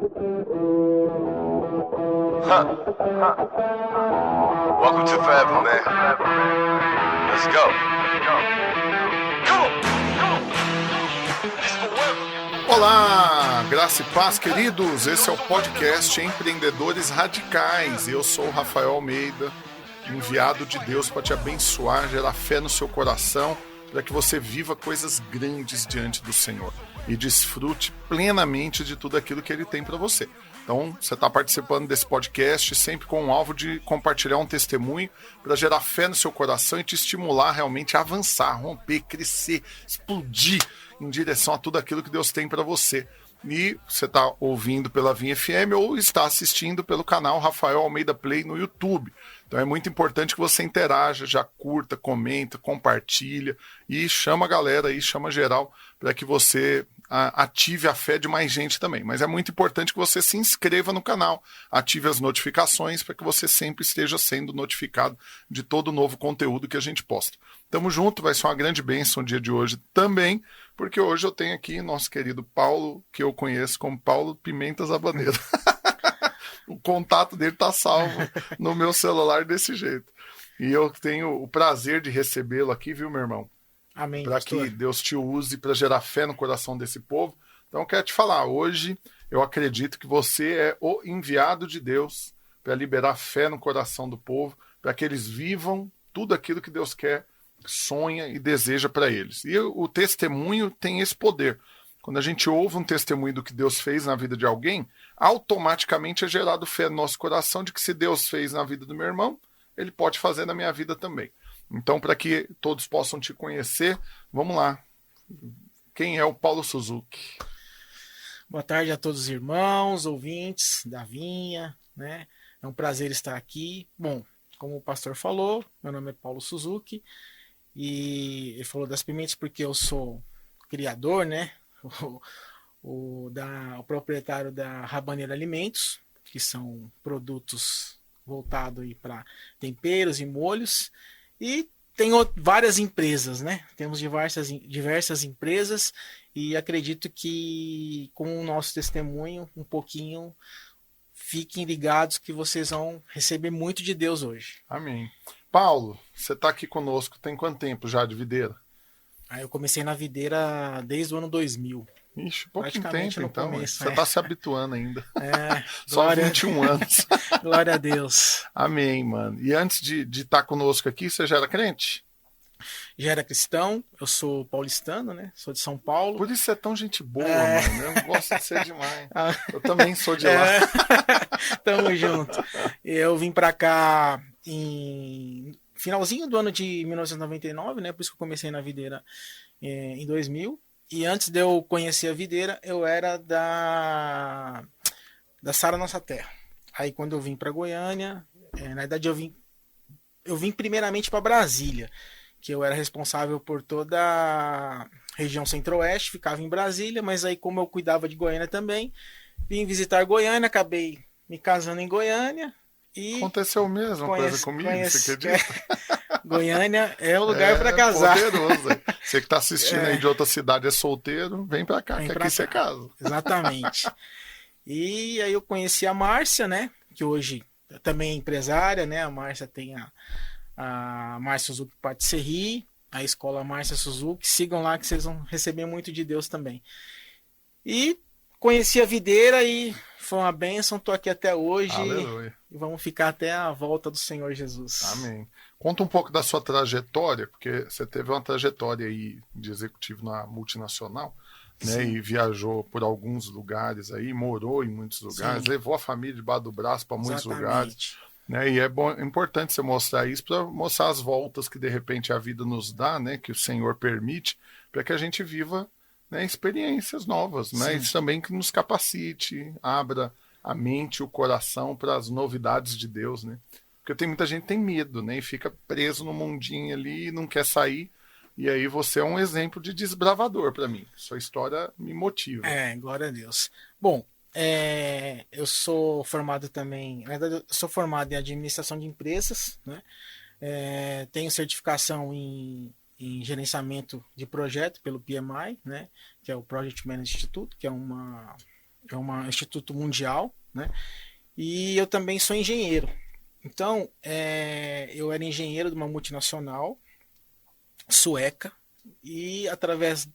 Welcome to Forever, man. Let's go. Olá, graça e paz, queridos. Esse é o podcast Empreendedores Radicais. Eu sou o Rafael Almeida, enviado de Deus para te abençoar, gerar fé no seu coração, para que você viva coisas grandes diante do Senhor e desfrute plenamente de tudo aquilo que Ele tem para você. Então, você está participando desse podcast sempre com o alvo de compartilhar um testemunho para gerar fé no seu coração e te estimular realmente a avançar, romper, crescer, explodir em direção a tudo aquilo que Deus tem para você. E você está ouvindo pela Vinha FM ou está assistindo pelo canal Rafael Almeida Play no YouTube. Então é muito importante que você interaja, já curta, comenta, compartilha e chama a galera aí, chama geral, para que você ative a fé de mais gente também. Mas é muito importante que você se inscreva no canal, ative as notificações para que você sempre esteja sendo notificado de todo o novo conteúdo que a gente posta. Tamo junto, vai ser uma grande bênção o dia de hoje também, porque hoje eu tenho aqui nosso querido Paulo, que eu conheço como Paulo Pimentas Habanero. O contato dele tá salvo no meu celular desse jeito. E eu tenho o prazer de recebê-lo aqui, viu, meu irmão? Amém. Para que Deus te use para gerar fé no coração desse povo. Então eu quero te falar, hoje eu acredito que você é o enviado de Deus para liberar fé no coração do povo, para que eles vivam tudo aquilo que Deus quer, sonha e deseja para eles. E o testemunho tem esse poder. Quando a gente ouve um testemunho do que Deus fez na vida de alguém, automaticamente é gerado fé no nosso coração de que se Deus fez na vida do meu irmão, Ele pode fazer na minha vida também. Então, para que todos possam te conhecer, vamos lá. Quem é o Paulo Suzuki? Boa tarde a todos os irmãos, ouvintes da Vinha, né? É um prazer estar aqui. Bom, como o pastor falou, meu nome é Paulo Suzuki e ele falou das pimentas porque eu sou criador, né? O proprietário da Habanero Alimentos, que são produtos voltados para temperos e molhos. E tem várias empresas, né? Temos diversas empresas e acredito que com o nosso testemunho, um pouquinho, fiquem ligados que vocês vão receber muito de Deus hoje. Amém. Paulo, você está aqui conosco, tem quanto tempo já de videira? Eu comecei na videira desde o ano 2000. Ixi, pouquinho tempo então. Começo, você está se habituando ainda. Só glória, 21 anos. Glória a Deus. Amém, mano. E antes de estar conosco aqui, você já era crente? Já era cristão, eu sou paulistano, né? Sou de São Paulo. Por isso é tão gente boa, mano. Eu gosto de ser demais. Eu também sou de lá. Tamo junto. Eu vim pra cá em finalzinho do ano de 1999, né? Por isso que eu comecei na videira em 2000. E antes de eu conhecer a videira, eu era da Sara Nossa Terra. Aí quando eu vim para Goiânia, na verdade eu vim primeiramente para Brasília, que eu era responsável por toda a região centro-oeste, ficava em Brasília, mas aí como eu cuidava de Goiânia também, vim visitar Goiânia, acabei me casando em Goiânia. E aconteceu a mesma coisa comigo, você acredita? Goiânia é o lugar para casar. Poderoso. Você que está assistindo aí de outra cidade é solteiro, vem para cá, que aqui você casa. Exatamente. E aí eu conheci a Márcia, né? Que hoje também é empresária, né? A Márcia tem a Márcia Suzuki Patisserie, a escola Márcia Suzuki. Sigam lá que vocês vão receber muito de Deus também. E conheci a videira e foi uma bênção, tô aqui até hoje. Aleluia. E vamos ficar até a volta do Senhor Jesus. Amém. Conta um pouco da sua trajetória, porque você teve uma trajetória aí de executivo na multinacional, né? E viajou por alguns lugares aí, morou em muitos lugares, sim, levou a família debaixo do braço para muitos lugares. Né? E é importante você mostrar isso para mostrar as voltas que de repente a vida nos dá, né? Que o Senhor permite, para que a gente viva, né, experiências novas, né? Isso também que nos capacite, abra a mente e o coração para as novidades de Deus, né? Porque tem muita gente que tem medo, né? E fica preso no mundinho ali e não quer sair. E aí você é um exemplo de desbravador para mim. Sua história me motiva. Glória a Deus. Bom, eu sou formado também... Na verdade, eu sou formado em administração de empresas, né? Tenho certificação em gerenciamento de projeto pelo PMI, né? Que é o Project Management Institute, que é uma é um instituto mundial, né? E eu também sou engenheiro. Então, eu era engenheiro de uma multinacional sueca e através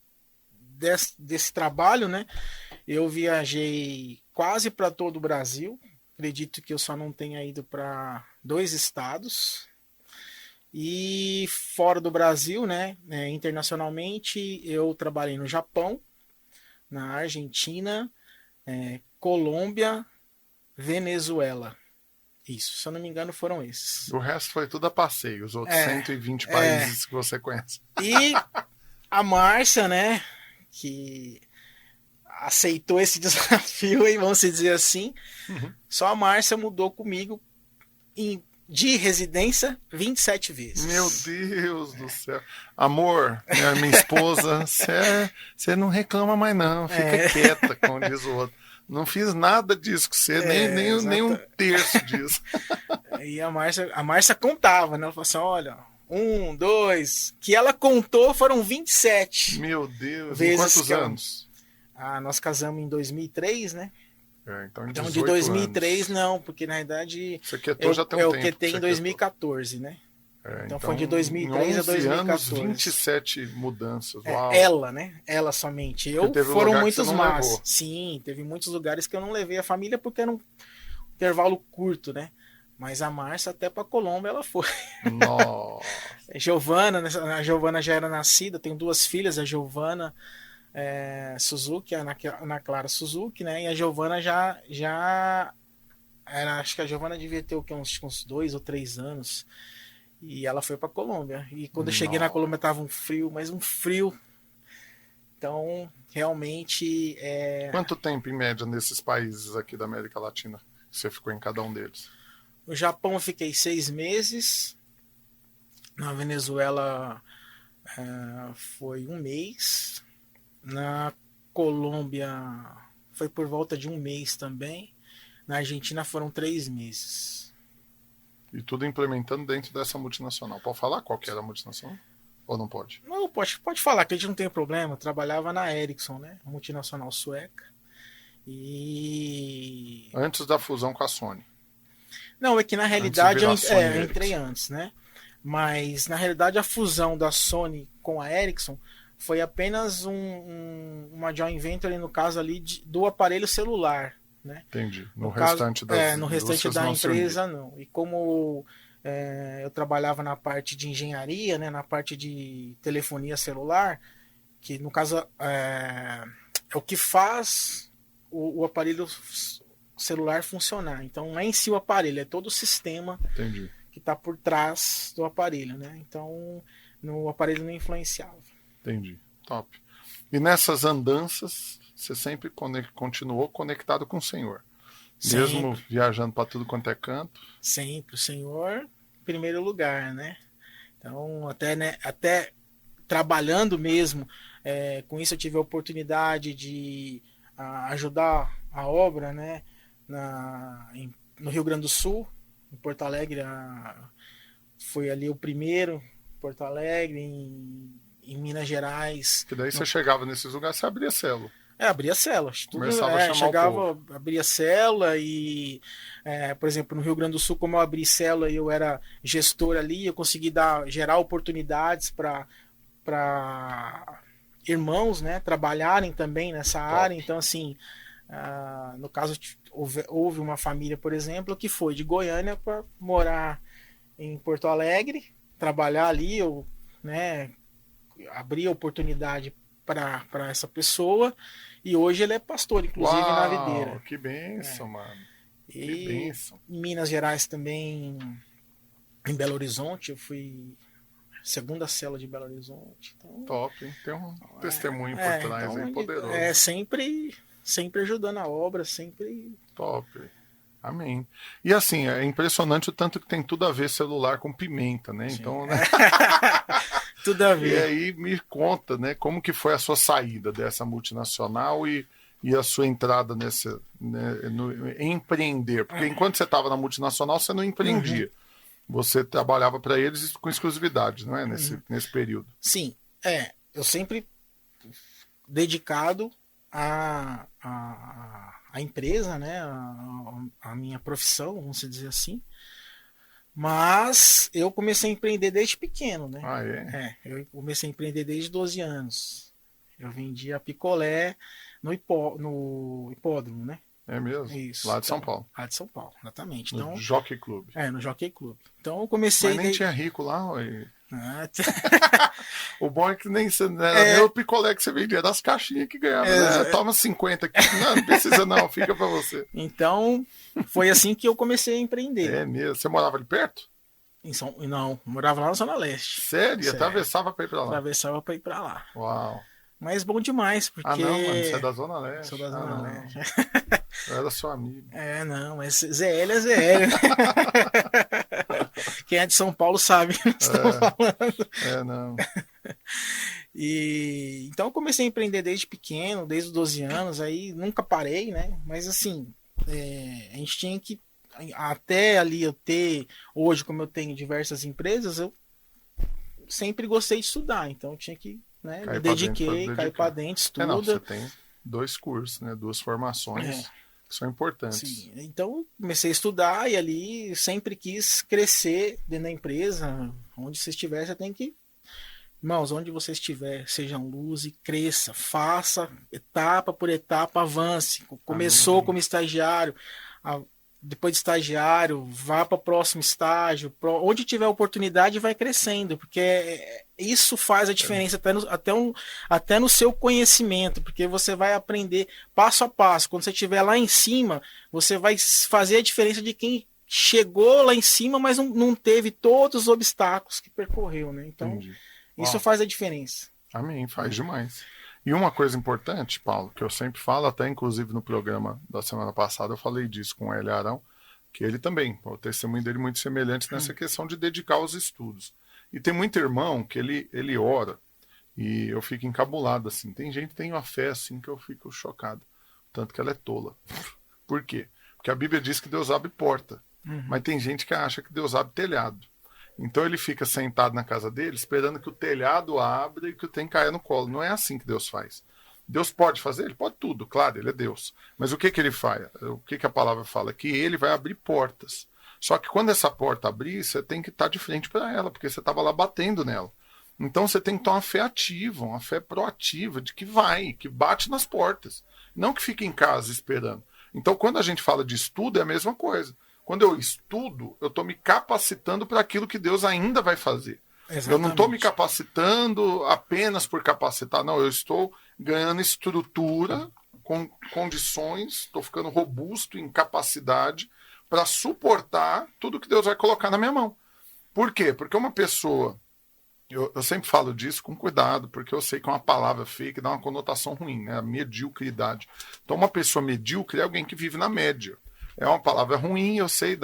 desse trabalho, né, eu viajei quase para todo o Brasil. Acredito que eu só não tenha ido para 2 estados. E fora do Brasil, né, internacionalmente, eu trabalhei no Japão, na Argentina, Colômbia, Venezuela. Isso, se eu não me engano, foram esses. O resto foi tudo a passeio, os outros 120 países que você conhece. E a Márcia, né, que aceitou esse desafio, aí, vamos dizer assim, só a Márcia mudou comigo de residência 27 vezes. Meu Deus do céu. Amor, minha esposa, você não reclama mais não, fica quieta, como diz o outro. Não fiz nada disso com você, nem um terço disso. E a Márcia contava, né? Ela falou assim, olha, 1, 2, que ela contou foram 27. Meu Deus, em quantos anos? Nós casamos em 2003, né? Então de 2003 anos. não, porque na verdade Você quietou já tem um tempo. Eu quietei em 2014, né? Então foi de 2003 a 2014. Anos, 27 mudanças. Uau. Ela, né? Ela somente. Foram muitos mais. Levou. Sim, teve muitos lugares que eu não levei a família porque era um intervalo curto, né? Mas a Márcia até para Colômbia ela foi. Nossa. A Giovana já era nascida, tenho 2 filhas, a Giovana Suzuki, a Ana Clara Suzuki, né? E a Giovana já era, acho que a Giovana devia ter uns 2 ou 3 anos. E ela foi para Colômbia. E quando eu cheguei na Colômbia tava um frio, mas um frio. Então, realmente... Quanto tempo, em média, nesses países aqui da América Latina você ficou em cada um deles? No Japão eu fiquei 6 meses. Na Venezuela foi 1 mês. Na Colômbia foi por volta de 1 mês também. Na Argentina foram 3 meses. E tudo implementando dentro dessa multinacional. Pode falar qual que era a multinacional? Ou não pode? Não, pode falar, que a gente não tem problema. Eu trabalhava na Ericsson, né? Multinacional sueca. E... Antes da fusão com a Sony. Não, é que na realidade eu entrei antes, né? Mas na realidade a fusão da Sony com a Ericsson foi apenas uma joint venture, no caso ali, do aparelho celular. Né? Entendi. No restante da empresa, não. E como eu trabalhava na parte de engenharia, né, na parte de telefonia celular, que no caso é o que faz o aparelho celular funcionar. Então não é em si o aparelho, é todo o sistema Entendi. que está por trás do aparelho. Né? Então o aparelho não influenciava. Entendi. Top. E nessas andanças você sempre continuou conectado com o Senhor. Sempre. Mesmo viajando para tudo quanto é canto. Sempre. O Senhor em primeiro lugar, né? Então, até trabalhando mesmo, com isso eu tive a oportunidade de ajudar a obra, né? No Rio Grande do Sul, em Porto Alegre. Foi ali o primeiro, Porto Alegre, em Minas Gerais. Que daí você chegava nesses lugares, você abria célula. Abria célula. Começava a chamar o povo. Abria célula e, por exemplo, no Rio Grande do Sul, como eu abri célula e eu era gestor ali, eu consegui gerar oportunidades para irmãos, né, trabalharem também nessa área. Então, assim, no caso, houve uma família, por exemplo, que foi de Goiânia para morar em Porto Alegre, trabalhar ali, eu, né, abri a oportunidade para essa pessoa. E hoje ele é pastor, inclusive. Uau, na Videira. Que bênção, mano. E que bênção. Em Minas Gerais também, em Belo Horizonte, eu fui segunda célula de Belo Horizonte. Então, top, hein? Tem um testemunho por trás aí, poderoso. Sempre ajudando a obra, sempre... Top. Amém. E assim, é impressionante o tanto que tem tudo a ver celular com pimenta, né? Sim. Então, né? Tudo a ver. E aí me conta, né, como que foi a sua saída dessa multinacional e a sua entrada no empreender. Porque enquanto você estava na multinacional, você não empreendia. Uhum. Você trabalhava para eles com exclusividade, não é? Nesse período. Sim. Eu sempre dedicado a a empresa, né? A minha profissão, vamos dizer assim. Mas eu comecei a empreender desde pequeno, né? Ah, é? Eu comecei a empreender desde 12 anos. Eu vendia picolé no hipódromo, né? É mesmo? Isso. Lá de São Paulo. Lá de São Paulo, exatamente. No Então, Jockey Club. no Jockey Club. Então eu comecei... Mas nem tinha rico lá, ué. Ah, O bom é que nem era o picolé que você vendia, era as caixinhas que ganhava. Né? Toma 50 aqui. Não precisa não, fica pra você. Então, foi assim que eu comecei a empreender. É mesmo. Você morava ali perto? Não, eu morava lá na Zona Leste. Sério? Atravessava pra ir pra lá? Atravessava pra ir pra lá. Uau. Mas bom demais, porque... Ah, não, mano, você é da Zona Leste. Sou da Zona Leste. Eu era seu amigo. Não, mas ZL é ZL. Quem é de São Paulo sabe o que estou falando. Não. Então eu comecei a empreender desde pequeno, desde os 12 anos, aí nunca parei, né? Mas assim, a gente tinha que, até ali eu ter, hoje como eu tenho diversas empresas, eu sempre gostei de estudar, então eu tinha que, né, me dediquei, caí pra dentro, estuda. Não, você tem 2 cursos, né? 2 formações que são importantes. Sim, então comecei a estudar e ali sempre quis crescer dentro da empresa, onde você estiver, você tem que... Irmãos, onde você estiver, sejam luz e cresça, faça etapa por etapa, avance. Começou como estagiário, depois de estagiário, vá para o próximo estágio, onde tiver oportunidade vai crescendo, porque isso faz a diferença até no seu conhecimento, porque você vai aprender passo a passo. Quando você estiver lá em cima, você vai fazer a diferença de quem chegou lá em cima, mas não teve todos os obstáculos que percorreu, né? Então, Entendi. Isso faz a diferença. Amém, faz demais. E uma coisa importante, Paulo, que eu sempre falo, até inclusive no programa da semana passada eu falei disso com o Hélio Arão, que ele também, o testemunho dele é muito semelhante nessa questão de dedicar aos estudos. E tem muito irmão que ele ora e eu fico encabulado assim. Tem gente que tem uma fé assim que eu fico chocado, tanto que ela é tola. Por quê? Porque a Bíblia diz que Deus abre porta, mas tem gente que acha que Deus abre telhado. Então ele fica sentado na casa dele, esperando que o telhado abra e que o trem caia no colo. Não é assim que Deus faz. Deus pode fazer? Ele pode tudo, claro, ele é Deus. Mas o que ele faz? O que a palavra fala? Que ele vai abrir portas. Só que quando essa porta abrir, você tem que estar de frente para ela, porque você estava lá batendo nela. Então você tem que ter uma fé ativa, uma fé proativa, de que vai, que bate nas portas. Não que fique em casa esperando. Então quando a gente fala de estudo, é a mesma coisa. Quando eu estudo, eu estou me capacitando para aquilo que Deus ainda vai fazer. Exatamente. Eu não estou me capacitando apenas por capacitar, não. Eu estou ganhando estrutura, com condições, estou ficando robusto em capacidade para suportar tudo que Deus vai colocar na minha mão. Por quê? Porque uma pessoa, eu sempre falo disso com cuidado, porque eu sei que é uma palavra feia que dá uma conotação ruim, né? A mediocridade. Então uma pessoa medíocre é alguém que vive na média. É uma palavra ruim, eu sei,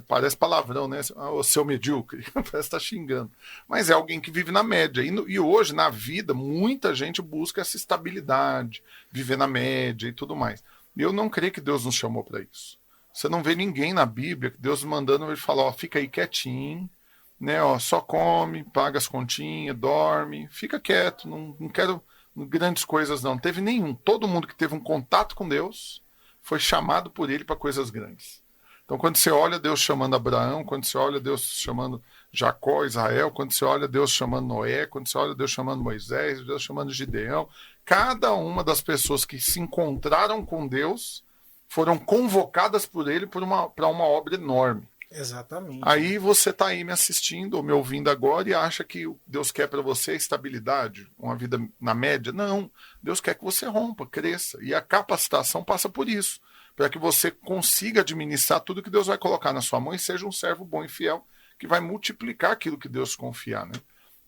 parece palavrão, né? O seu medíocre, parece que está xingando. Mas é alguém que vive na média. E hoje, na vida, muita gente busca essa estabilidade, viver na média e tudo mais. E eu não creio que Deus nos chamou para isso. Você não vê ninguém na Bíblia, Deus mandando ele falar, ó, fica aí quietinho, né? Ó, só come, paga as continhas, dorme, fica quieto, não quero grandes coisas não. Não teve nenhum. Todo mundo que teve um contato com Deus foi chamado por ele para coisas grandes. Então, quando você olha Deus chamando Abraão, quando você olha Deus chamando Jacó, Israel, quando você olha Deus chamando Noé, quando você olha Deus chamando Moisés, Deus chamando Gideão, cada uma das pessoas que se encontraram com Deus foram convocadas por ele para uma obra enorme. Exatamente. Aí você está aí me assistindo ou me ouvindo agora e acha que Deus quer para você estabilidade, uma vida na média. Não, Deus quer que você rompa, cresça. E a capacitação passa por isso, para que você consiga administrar tudo que Deus vai colocar na sua mão e seja um servo bom e fiel, que vai multiplicar aquilo que Deus confiar, né?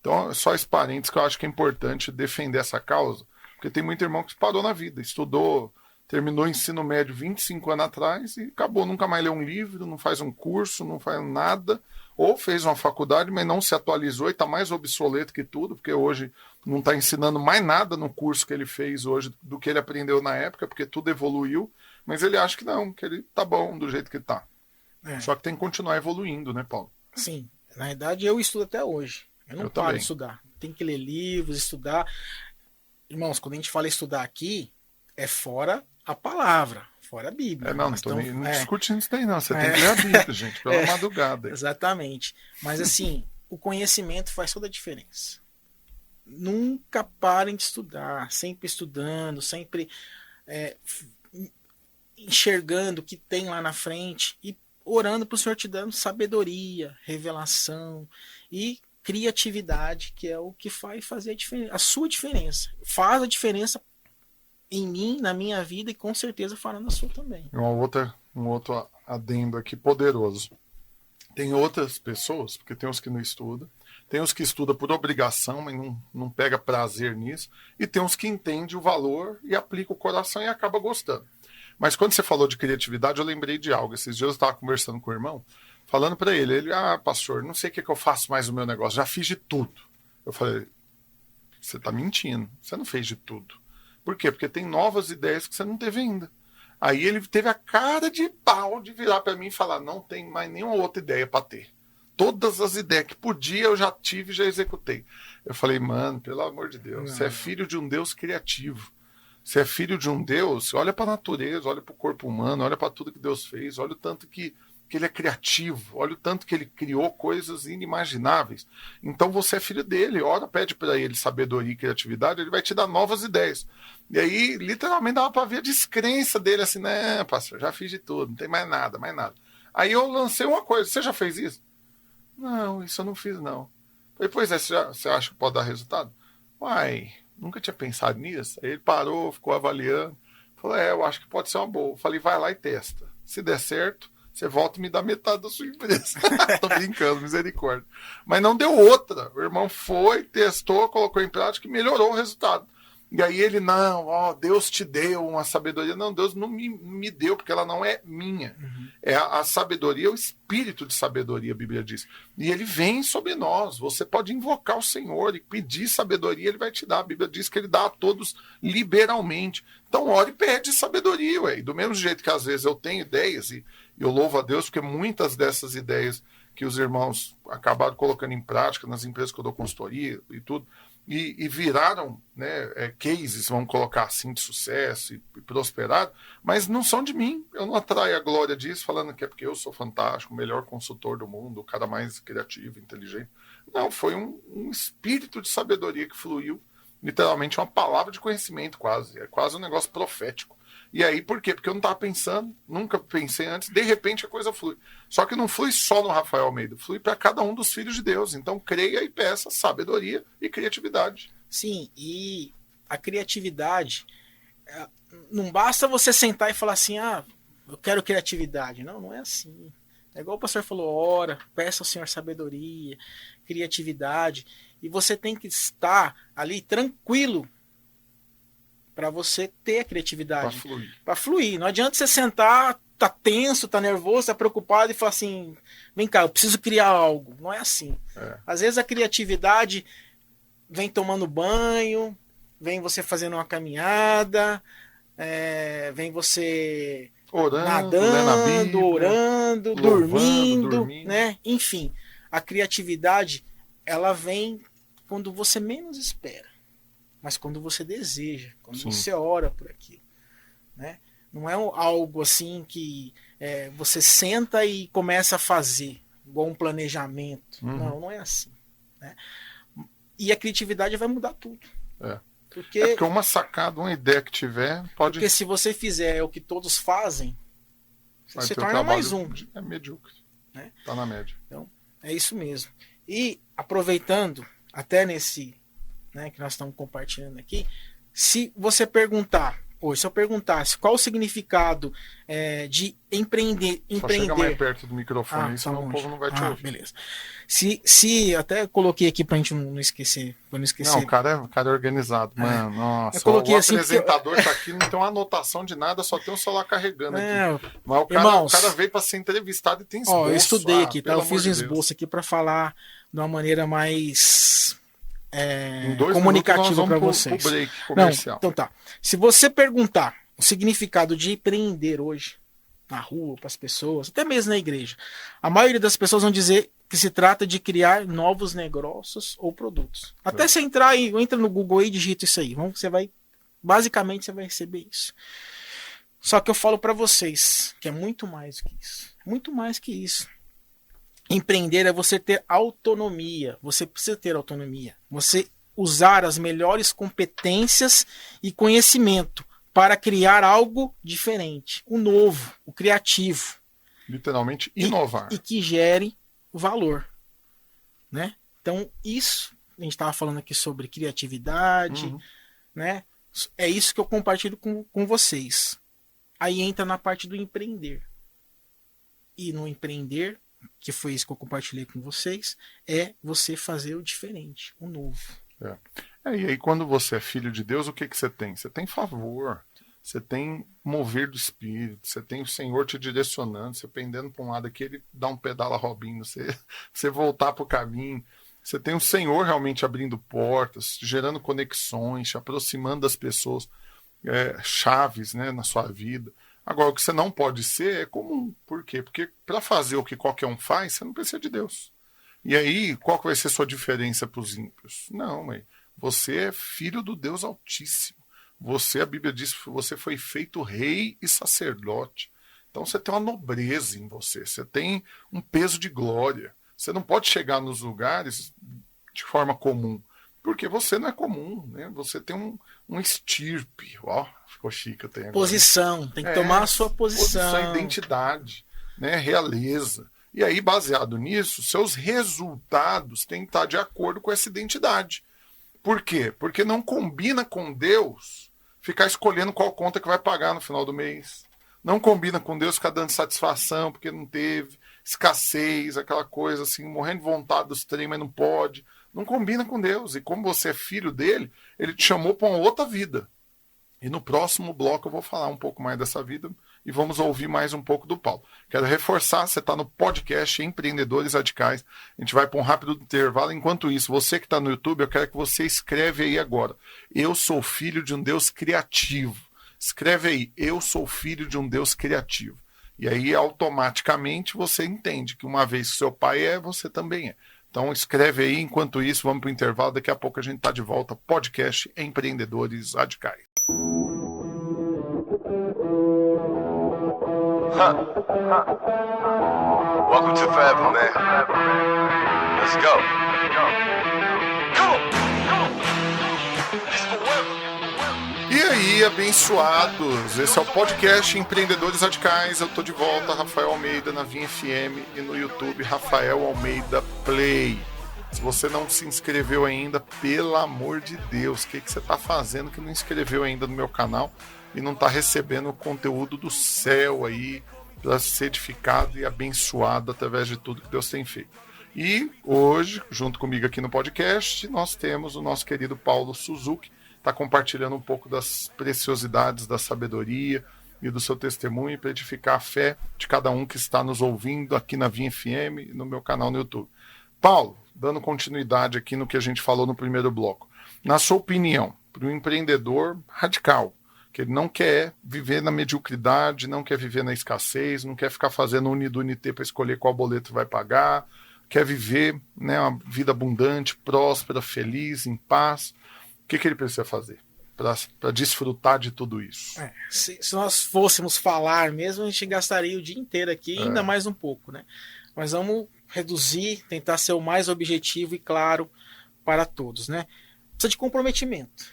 Então, só esse parênteses que eu acho que é importante defender essa causa, porque tem muito irmão que parou na vida, estudou, terminou o ensino médio 25 anos atrás e acabou, nunca mais leu um livro, não faz um curso, não faz nada, ou fez uma faculdade, mas não se atualizou e está mais obsoleto que tudo, porque hoje não está ensinando mais nada no curso que ele fez hoje do que ele aprendeu na época, porque tudo evoluiu, mas ele acha que não, que ele tá bom do jeito que está. Só que tem que continuar evoluindo, né, Paulo? Sim, na verdade eu estudo até hoje. Eu não paro de estudar. Tem que ler livros, estudar. Irmãos, quando a gente fala estudar aqui, é fora a palavra, fora a Bíblia. Não estou discutindo isso daí, não. Você tem que ler a Bíblia, gente, pela madrugada. Exatamente. Mas assim, o conhecimento faz toda a diferença. Nunca parem de estudar, sempre estudando, sempre enxergando o que tem lá na frente e orando para o Senhor te dando sabedoria, revelação e criatividade, que é o que vai fazer a sua diferença. Faz a diferença em mim, na minha vida, e com certeza fará na sua também. Um outro adendo aqui poderoso. Tem outras pessoas, porque tem os que não estudam, tem os que estudam por obrigação, mas não pega prazer nisso, e tem os que entendem o valor e aplicam o coração e acaba gostando. Mas quando você falou de criatividade, eu lembrei de algo. Esses dias eu estava conversando com o irmão, falando para ele, pastor, não sei o que eu faço mais no meu negócio, já fiz de tudo. Eu falei, você está mentindo, você não fez de tudo. Por quê? Porque tem novas ideias que você não teve ainda. Aí ele teve a cara de pau de virar para mim e falar, não tem mais nenhuma outra ideia para ter. Todas as ideias que podia eu já tive e já executei. Eu falei, mano, pelo amor de Deus, você é filho de um Deus criativo. Você é filho de um Deus, olha para a natureza, olha para o corpo humano, olha para tudo que Deus fez, olha o tanto que ele é criativo, olha o tanto que ele criou coisas inimagináveis. Então você é filho dele, ora, pede para ele sabedoria e criatividade, ele vai te dar novas ideias. E aí, literalmente, dava para ver a descrença dele, assim, né, pastor, já fiz de tudo, não tem mais nada. Aí eu lancei uma coisa, você já fez isso? Não, isso eu não fiz, não. Falei, pois é, você acha que pode dar resultado? Uai, nunca tinha pensado nisso. Aí ele parou, ficou avaliando, falou, eu acho que pode ser uma boa. Falei, vai lá e testa. Se der certo, você volta e me dá metade da sua empresa. Tô brincando, misericórdia. Mas não deu outra. O irmão foi, testou, colocou em prática e melhorou o resultado. E aí ele, Deus te deu uma sabedoria. Não, Deus não me deu, porque ela não é minha. Uhum. A sabedoria, o espírito de sabedoria, a Bíblia diz. E ele vem sobre nós. Você pode invocar o Senhor e pedir sabedoria, ele vai te dar. A Bíblia diz que ele dá a todos liberalmente. Então, ore e pede sabedoria. Ué. Do mesmo jeito que às vezes eu tenho ideias, e eu louvo a Deus, porque muitas dessas ideias que os irmãos acabaram colocando em prática nas empresas que eu dou consultoria e tudo, e viraram, né, cases, vamos colocar assim, de sucesso e prosperaram, mas não são de mim. Eu não atraio a glória disso falando que é porque eu sou fantástico, o melhor consultor do mundo, o cara mais criativo, inteligente. Não, foi um espírito de sabedoria que fluiu, literalmente uma palavra de conhecimento quase, é quase um negócio profético. E aí, por quê? Porque eu não estava pensando, nunca pensei antes, de repente a coisa flui. Só que não flui só no Rafael Almeida, flui para cada um dos filhos de Deus. Então, creia e peça sabedoria e criatividade. Sim, e a criatividade, não basta você sentar e falar assim, eu quero criatividade. Não é assim. É igual o pastor falou, ora, peça ao Senhor sabedoria, criatividade, e você tem que estar ali tranquilo para você ter a criatividade. Para fluir. Não adianta você sentar, tá tenso, tá nervoso, tá preocupado e falar assim, vem cá, eu preciso criar algo. Não é assim. Às vezes a criatividade vem tomando banho, vem você fazendo uma caminhada, vem você nadando, orando, dormindo, né? Enfim, a criatividade, ela vem quando você menos espera. Mas quando você deseja, quando Sim. você ora por aquilo, né? Não é algo assim que você senta e começa a fazer, igual um planejamento. Uhum. Não é assim. Né? E a criatividade vai mudar tudo. Porque uma sacada, uma ideia que tiver, pode... Porque se você fizer o que todos fazem, você se torna mais um. É medíocre. Né? Tá na média. Então, é isso mesmo. E aproveitando, até nesse... né, que nós estamos compartilhando aqui, se você perguntar, se eu perguntasse qual o significado de empreender... Só chega mais perto do microfone, senão o povo não vai te ouvir. Beleza. Se até coloquei aqui pra gente não esquecer. Pra não esquecer. Não, o cara é organizado, mano. Nossa, eu coloquei o assim apresentador tá aqui, não tem uma anotação de nada, só tem um celular carregando aqui. Mas o cara veio pra ser entrevistado e tem esboço. Eu estudei aqui, tá? Eu fiz um esboço aqui pra falar de uma maneira mais... comunicativa para vocês. Então tá. Se você perguntar o significado de empreender hoje na rua para as pessoas, até mesmo na igreja, a maioria das pessoas vão dizer que se trata de criar novos negócios ou produtos. Até você entra no Google e digita isso aí, você vai Basicamente você vai receber isso. Só que eu falo para vocês que é muito mais do que isso. Muito mais que isso. Empreender é você ter autonomia. Você precisa ter autonomia. Você usar as melhores competências e conhecimento para criar algo diferente, o novo, o criativo. Literalmente inovar. E que gere valor. Né? Então, isso, a gente estava falando aqui sobre criatividade, né? É isso que eu compartilho com vocês. Aí entra na parte do empreender. E no empreender, que foi isso que eu compartilhei com vocês, é você fazer o diferente, o novo. E aí quando você é filho de Deus, o que você tem? Você tem favor, você tem mover do Espírito, você tem o Senhor te direcionando, você pendendo para um lado aqui, ele dá um pedala Robinho, você voltar para o caminho. Você tem o Senhor realmente abrindo portas, gerando conexões, te aproximando das pessoas, chaves, né, na sua vida. Agora, o que você não pode ser é comum. Por quê? Porque para fazer o que qualquer um faz, você não precisa de Deus. E aí, qual que vai ser a sua diferença para os ímpios? Não, você é filho do Deus Altíssimo. Você, a Bíblia diz que você foi feito rei e sacerdote. Então você tem uma nobreza em você, você tem um peso de glória. Você não pode chegar nos lugares de forma comum, porque você não é comum, né? Você tem um estirpe. Ó, ficou chique até agora. Posição, tem que tomar a sua posição. Identidade, né? Realeza. E aí, baseado nisso, seus resultados têm que estar de acordo com essa identidade. Por quê? Porque não combina com Deus ficar escolhendo qual conta que vai pagar no final do mês. Não combina com Deus ficar dando satisfação porque não teve, escassez, aquela coisa assim, morrendo de vontade dos trem, mas não pode. Não combina com Deus. E como você é filho dele, ele te chamou para uma outra vida. E no próximo bloco eu vou falar um pouco mais dessa vida e vamos ouvir mais um pouco do Paulo. Quero reforçar, você está no podcast Empreendedores Radicais. A gente vai para um rápido intervalo. Enquanto isso, você que está no YouTube, eu quero que você escreve aí agora. Eu sou filho de um Deus criativo. Escreve aí, eu sou filho de um Deus criativo. E aí, automaticamente, você entende que uma vez que seu pai é, você também é. Então, escreve aí. Enquanto isso, vamos para o intervalo. Daqui a pouco a gente está de volta. Podcast Empreendedores Radicais. Welcome to Forever, man. Let's go. E aí, abençoados? Esse é o podcast Empreendedores Radicais. Eu tô de volta, Rafael Almeida, na Vinha FM e no YouTube, Rafael Almeida Play. Se você não se inscreveu ainda, pelo amor de Deus, o que você tá fazendo que não inscreveu ainda no meu canal e não tá recebendo o conteúdo do céu aí para ser edificado e abençoado através de tudo que Deus tem feito? E hoje, junto comigo aqui no podcast, nós temos o nosso querido Paulo Suzuki, está compartilhando um pouco das preciosidades da sabedoria e do seu testemunho para edificar a fé de cada um que está nos ouvindo aqui na Vinha FM e no meu canal no YouTube. Paulo, dando continuidade aqui no que a gente falou no primeiro bloco. Na sua opinião, para um empreendedor radical, que ele não quer viver na mediocridade, não quer viver na escassez, não quer ficar fazendo unidunité para escolher qual boleto vai pagar, quer viver, né, uma vida abundante, próspera, feliz, em paz, o que ele precisa fazer para desfrutar de tudo isso? Se nós fôssemos falar mesmo, a gente gastaria o dia inteiro aqui, ainda mais um pouco, né? Mas vamos reduzir, tentar ser o mais objetivo e claro para todos, né? Precisa de comprometimento.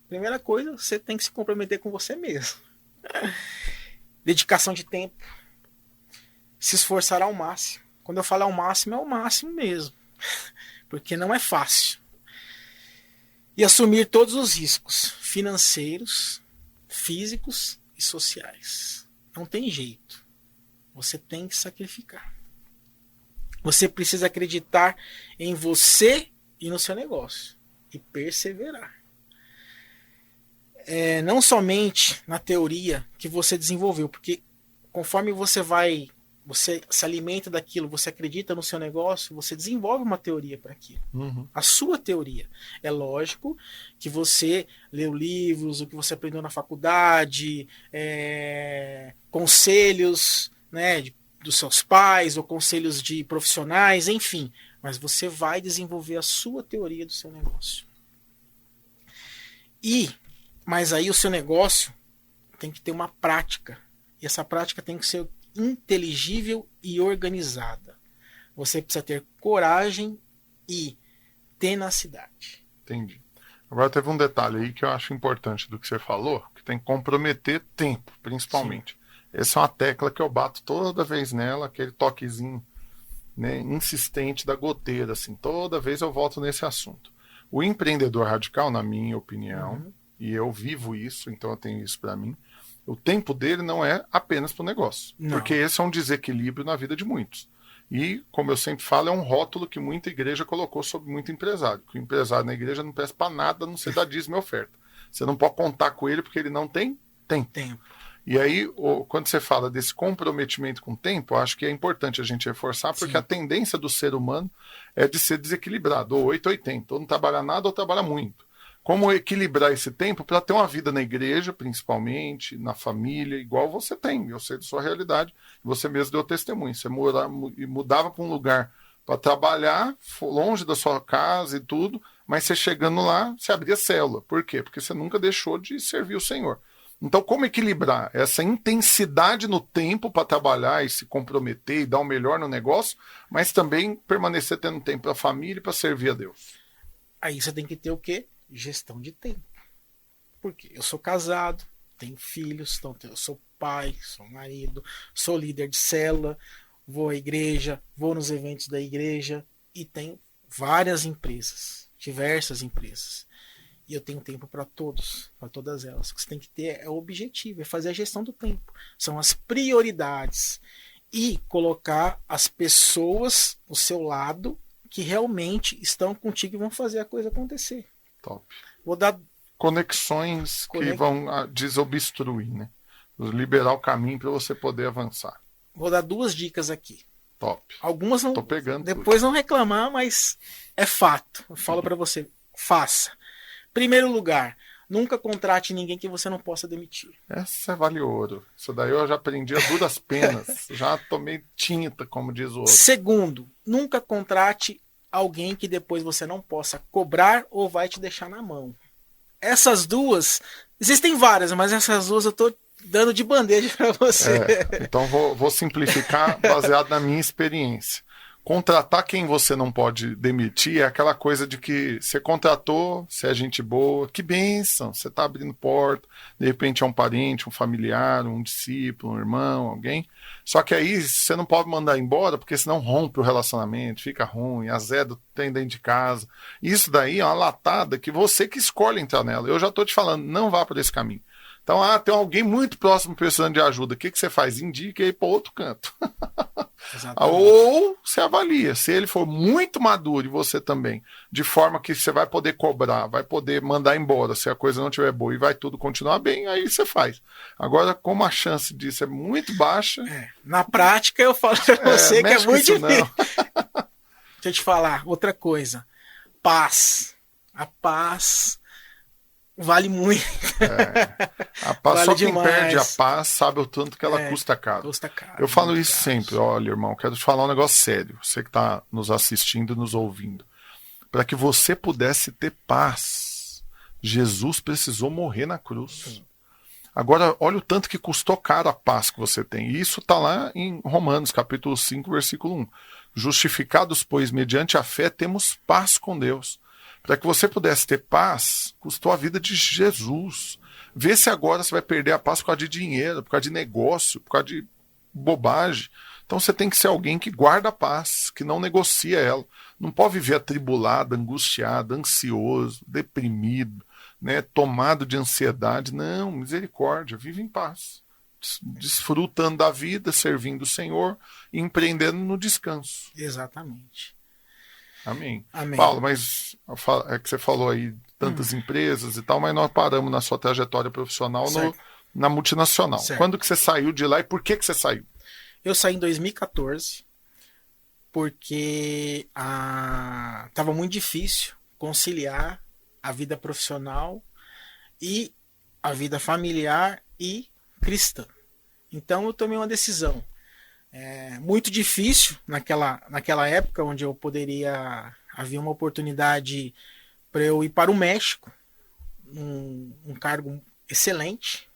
Primeira coisa, você tem que se comprometer com você mesmo. Dedicação de tempo. Se esforçar ao máximo. Quando eu falo ao máximo, é ao máximo mesmo. Porque não é fácil. E assumir todos os riscos financeiros, físicos e sociais. Não tem jeito. Você tem que sacrificar. Você precisa acreditar em você e no seu negócio. E perseverar. Não somente na teoria que você desenvolveu, porque conforme você se alimenta daquilo, você acredita no seu negócio, você desenvolve uma teoria para aquilo. A sua teoria. É lógico que você leu livros, o que você aprendeu na faculdade, conselhos, né, dos seus pais, ou conselhos de profissionais, enfim. Mas você vai desenvolver a sua teoria do seu negócio. E Mas aí o seu negócio tem que ter uma prática. E essa prática tem que ser inteligível e organizada. Você precisa ter coragem e tenacidade. Entendi. Agora teve um detalhe aí que eu acho importante do que você falou, que tem que comprometer tempo, principalmente. Sim. Essa é uma tecla que eu bato toda vez nela, aquele toquezinho, né, insistente da goteira, assim. Toda vez eu volto nesse assunto. O empreendedor radical, na minha opinião, e eu vivo isso, então eu tenho isso para mim, o tempo dele não é apenas para o negócio. Não. Porque esse é um desequilíbrio na vida de muitos. E, como eu sempre falo, é um rótulo que muita igreja colocou sobre muito empresário. Que o empresário na igreja não presta para nada, a não ser dar dízimo e oferta. Você não pode contar com ele porque ele não tem tempo. E aí, quando você fala desse comprometimento com o tempo, eu acho que é importante a gente reforçar, porque Sim. a tendência do ser humano é de ser desequilibrado, ou 880, ou não trabalhar nada ou trabalhar muito. Como equilibrar esse tempo para ter uma vida na igreja, principalmente, na família, igual você tem. Eu sei da sua realidade, você mesmo deu testemunho. Você mudava para um lugar para trabalhar, longe da sua casa e tudo, mas você chegando lá, você abria célula. Por quê? Porque você nunca deixou de servir o Senhor. Então, como equilibrar essa intensidade no tempo para trabalhar e se comprometer e dar o melhor no negócio, mas também permanecer tendo tempo para a família e para servir a Deus? Aí você tem que ter o quê? Gestão de tempo. Porque eu sou casado, tenho filhos, então eu sou pai, sou marido, sou líder de célula, vou à igreja, vou nos eventos da igreja e tenho várias empresas, diversas empresas. E eu tenho tempo para todas elas. O que você tem que ter é o objetivo, é fazer a gestão do tempo. São as prioridades. E colocar as pessoas ao seu lado que realmente estão contigo e vão fazer a coisa acontecer. Top. Vou dar conexões que vão desobstruir, né? Liberar o caminho para você poder avançar. Vou dar 2 dicas aqui. Top. Algumas não. Tô pegando depois tudo. Não reclamar, mas é fato. Eu falo para você, faça. Primeiro lugar, nunca contrate ninguém que você não possa demitir. Essa vale ouro. Isso daí eu já aprendi a duras penas. Já tomei tinta, como diz o outro. Segundo, nunca contrate alguém que depois você não possa cobrar ou vai te deixar na mão. Essas 2, existem várias, mas essas 2 eu tô dando de bandeja para você. Então vou simplificar baseado na minha experiência. Contratar quem você não pode demitir é aquela coisa de que você contratou, você é gente boa, que bênção, você está abrindo porta, de repente é um parente, um familiar, um discípulo, um irmão, alguém. Só que aí você não pode mandar embora, porque senão rompe o relacionamento, fica ruim, azeda tem dentro de casa. Isso daí é uma latada que você que escolhe entrar nela. Eu já estou te falando, não vá por esse caminho. Então, tem alguém muito próximo precisando de ajuda. O que você faz? Indica aí para outro canto. Ou você avalia. Se ele for muito maduro e você também, de forma que você vai poder cobrar, vai poder mandar embora se a coisa não estiver boa e vai tudo continuar bem, aí você faz. Agora, como a chance disso é muito baixa... Na prática, eu falo para você que é muito difícil. Deixa eu te falar outra coisa. Paz. A paz... vale muito. A paz, vale só quem demais. perde a paz sabe o tanto que ela custa caro. Custa caro. Eu falo isso sempre. Olha, irmão, quero te falar um negócio sério. Você que está nos assistindo e nos ouvindo. Para que você pudesse ter paz, Jesus precisou morrer na cruz. Agora, olha o tanto que custou caro a paz que você tem. E isso está lá em Romanos, capítulo 5, versículo 1. Justificados, pois, mediante a fé, temos paz com Deus. Para que você pudesse ter paz, custou a vida de Jesus. Vê se agora você vai perder a paz por causa de dinheiro, por causa de negócio, por causa de bobagem. Então você tem que ser alguém que guarda a paz, que não negocia ela. Não pode viver atribulado, angustiado, ansioso, deprimido, né, tomado de ansiedade. Não, misericórdia, vive em paz. Desfrutando da vida, servindo o Senhor e empreendendo no descanso. Exatamente. Amém. Amém. Paulo, mas é que você falou aí tantas empresas e tal, mas nós paramos na sua trajetória profissional na multinacional. Certo. Quando que você saiu de lá e por que você saiu? Eu saí em 2014 porque estava muito difícil conciliar a vida profissional e a vida familiar e cristã. Então eu tomei uma decisão. Muito difícil naquela época, onde eu havia uma oportunidade para eu ir para o México, um cargo excelente,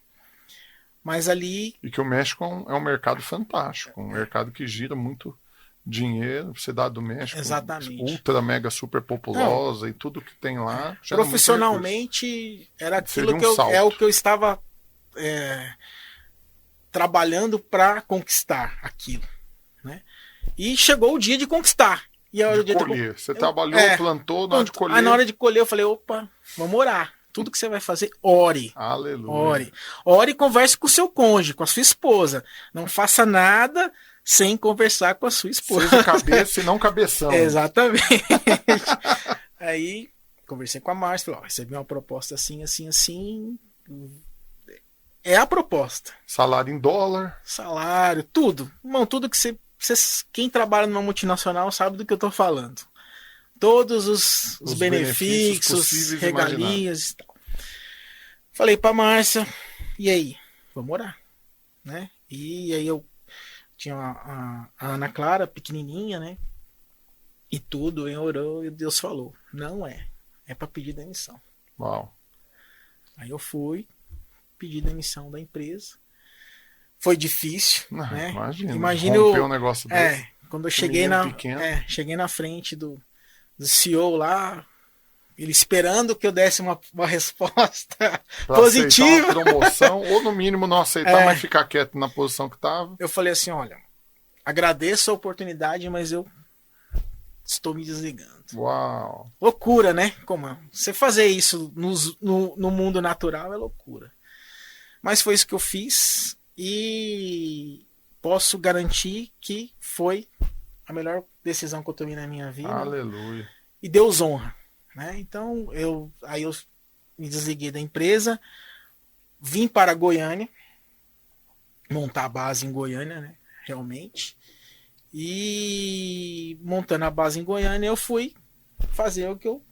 mas ali... E que o México é um mercado fantástico, um mercado que gira muito dinheiro, cidade do México, Exatamente. ultra, mega, super populosa, e tudo que tem lá. Profissionalmente, era aquilo Seria o que eu estava trabalhando para conquistar aquilo, né? E chegou o dia de conquistar. E a hora de colher. Você trabalhou, plantou, na hora de colher. Aí na hora de colher eu falei, opa, vamos orar. Tudo que você vai fazer, ore. Aleluia. Ore e converse com o seu cônjuge, com a sua esposa. Não faça nada sem conversar com a sua esposa. Seja cabeça e não cabeção. Exatamente. Aí conversei com a Márcia, falei, recebi uma proposta assim, assim, assim. É a proposta. Salário em dólar. Salário, tudo. Irmão, tudo que quem trabalha numa multinacional sabe do que eu tô falando. Todos os benefícios, regalias e tal. Falei pra Márcia, e aí? Vamos orar, né? E aí eu tinha a Ana Clara, pequenininha, né? E tudo, eu orou e Deus falou, não é pra pedir demissão. Uau. Aí eu fui pedir demissão da empresa. Foi difícil, né? Imagina romper um negócio desse. Quando eu cheguei na frente do CEO lá, ele esperando que eu desse uma resposta positiva. Uma promoção, ou no mínimo não aceitar, mas ficar quieto na posição que estava. Eu falei assim, olha, agradeço a oportunidade, mas eu estou me desligando. Uau! Loucura, né? Como você fazer isso no mundo natural é loucura. Mas foi isso que eu fiz e posso garantir que foi a melhor decisão que eu tomei na minha vida. Aleluia. E Deus honra, né? Então eu me desliguei da empresa, vim para Goiânia, montar a base em Goiânia, né? Realmente. E montando a base em Goiânia, eu fui fazer o que eu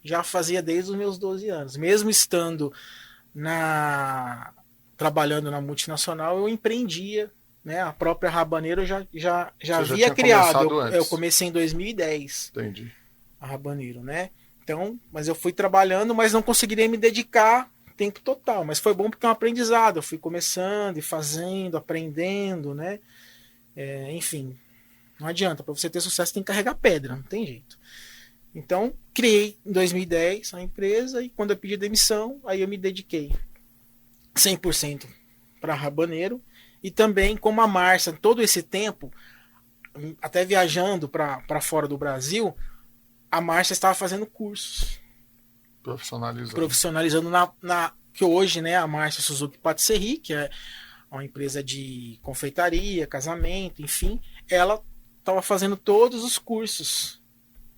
já fazia desde os meus 12 anos. Mesmo estando trabalhando na multinacional, eu empreendia. Né, a própria Rabaneiro já havia criado. Eu comecei em 2010. Entendi. A Rabaneiro, né? Então, mas eu fui trabalhando, mas não conseguiria me dedicar tempo total. Mas foi bom porque é um aprendizado. Eu fui começando e fazendo, aprendendo, né? Enfim, não adianta. Para você ter sucesso, tem que carregar pedra, não tem jeito. Então, criei em 2010 a empresa e quando eu pedi demissão, aí eu me dediquei 100% para a Rabaneiro. E também, como a Márcia, todo esse tempo, até viajando para fora do Brasil, a Márcia estava fazendo cursos. Profissionalizando que hoje, né, a Márcia Suzuki Patisserie, que é uma empresa de confeitaria, casamento, enfim, ela estava fazendo todos os cursos.